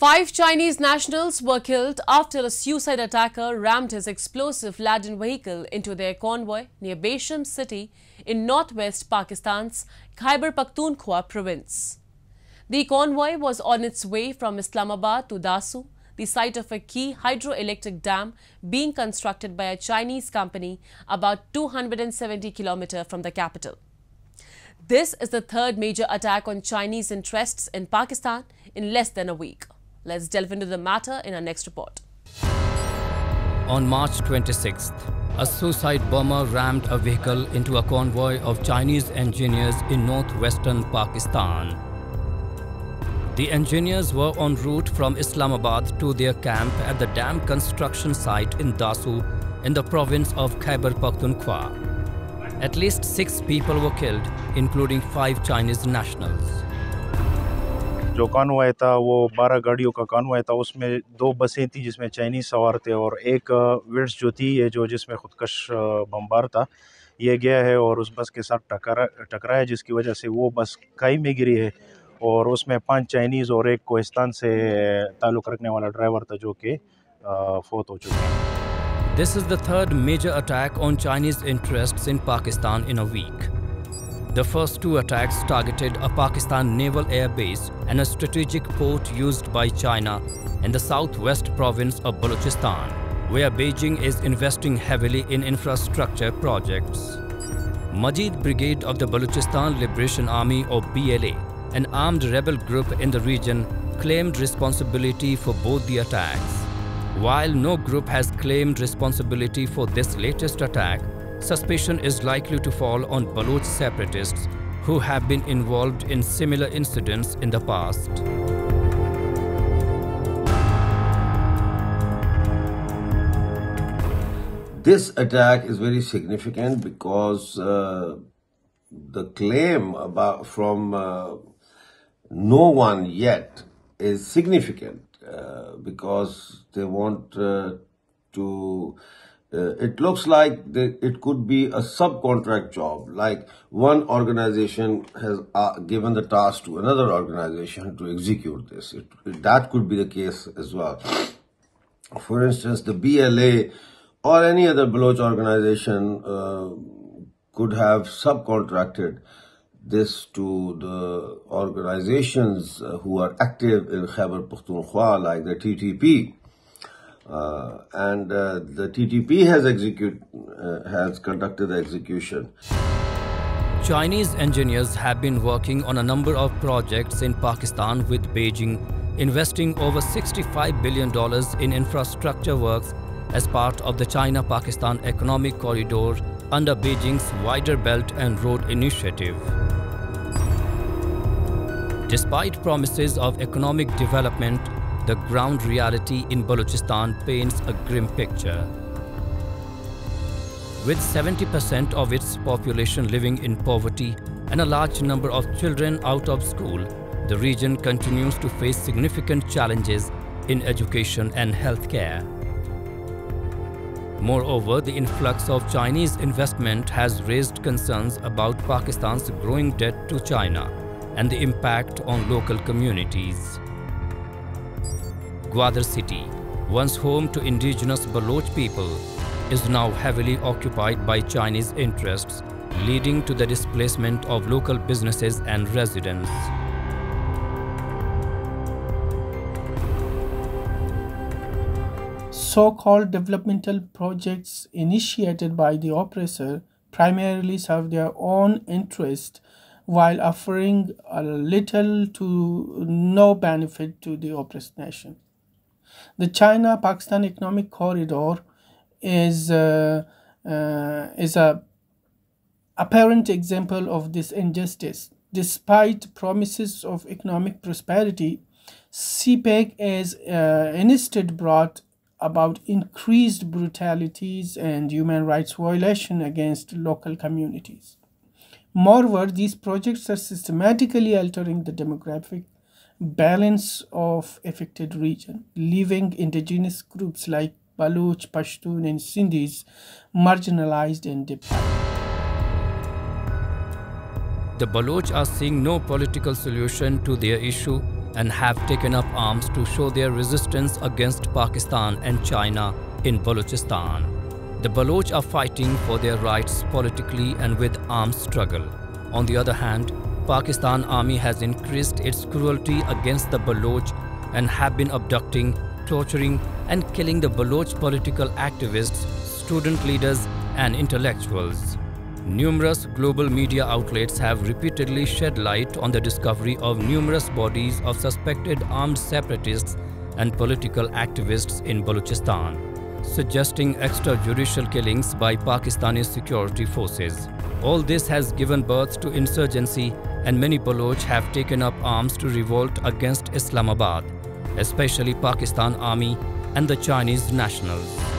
5 Chinese nationals were killed after a suicide attacker rammed his explosive-laden vehicle into their convoy near Besham city in northwest Pakistan's Khyber Pakhtunkhwa province. The convoy was on its way from Islamabad to Dasu, the site of a key hydroelectric dam being constructed by a Chinese company about 270 kilometers from the capital. This is the third major attack on Chinese interests in Pakistan in less than a week. Let's delve into the matter in our next report. On March 26th, a suicide bomber rammed a vehicle into a convoy of Chinese engineers in northwestern Pakistan. The engineers were en route from Islamabad to their camp at the dam construction site in Dasu in the province of Khyber Pakhtunkhwa. At least 6 people were killed, including 5 Chinese nationals. जो convoy था वो 12 गाड़ियों का convoy था। उसमें 2 बसें थी जिसमें चाइनीज़ सवार थे और एक विड्स जो थी ये जो जिसमें खुदकश बमबार था ये गया है और उस बस के साथ टकराया जिसकी वजह से वो बस खाई में गिरी है और उसमें 5 चाइनीज़ और एक कोहिस्तान से ताल्लुक़ रखने वाला ड्राइवर था जो कि फौत हो चुका है। This is the third major attack on Chinese interests in Pakistan in a week. The first 2 attacks targeted a Pakistan naval air base and a strategic port used by China in the southwest province of Balochistan, where Beijing is investing heavily in infrastructure projects. Majid Brigade of the Balochistan Liberation Army or BLA, an armed rebel group in the region, claimed responsibility for both the attacks. While no group has claimed responsibility for this latest attack, suspicion is likely to fall on Baloch separatists who have been involved in similar incidents in the past. This attack is very significant because the claim from no one yet is significant because they want to it looks like it could be a subcontract job, like one organization has given the task to another organization to execute this. That could be the case as well. For instance, the BLA or any other Baloch organization could have subcontracted this to the organizations who are active in Khyber Pakhtunkhwa, like the TTP. And the TTP has conducted the execution. Chinese engineers have been working on a number of projects in Pakistan with Beijing investing over $65 billion in infrastructure works as part of the China-Pakistan Economic Corridor under Beijing's Wider Belt and Road Initiative. Despite promises of economic development, the ground reality in Balochistan paints a grim picture. With 70% of its population living in poverty and a large number of children out of school, the region continues to face significant challenges in education and healthcare. Moreover, the influx of Chinese investment has raised concerns about Pakistan's growing debt to China and the impact on local communities. Gwadar city, once home to indigenous Baloch people, is now heavily occupied by Chinese interests, leading to the displacement of local businesses and residents. So-called developmental projects initiated by the oppressor primarily serve their own interest while offering a little to no benefit to the oppressed nation. The China-Pakistan Economic Corridor is a apparent example of this injustice. Despite promises of economic prosperity, CPEC has instead brought about increased brutalities and human rights violation against local communities. Moreover, these projects are systematically altering the demographic balance of affected region, leaving indigenous groups like Baloch, Pashtun and Sindhis marginalized and deprived. The Baloch are seeing no political solution to their issue and have taken up arms to show their resistance against Pakistan and China in Balochistan. The Baloch are fighting for their rights politically and with armed struggle. On the other hand, Pakistan Army has increased its cruelty against the Baloch and have been abducting, torturing and killing the Baloch political activists, student leaders and intellectuals. Numerous global media outlets have repeatedly shed light on the discovery of numerous bodies of suspected armed separatists and political activists in Balochistan, suggesting extrajudicial killings by Pakistani security forces. All this has given birth to insurgency, and many Baloch have taken up arms to revolt against Islamabad, especially Pakistan Army and the Chinese nationals.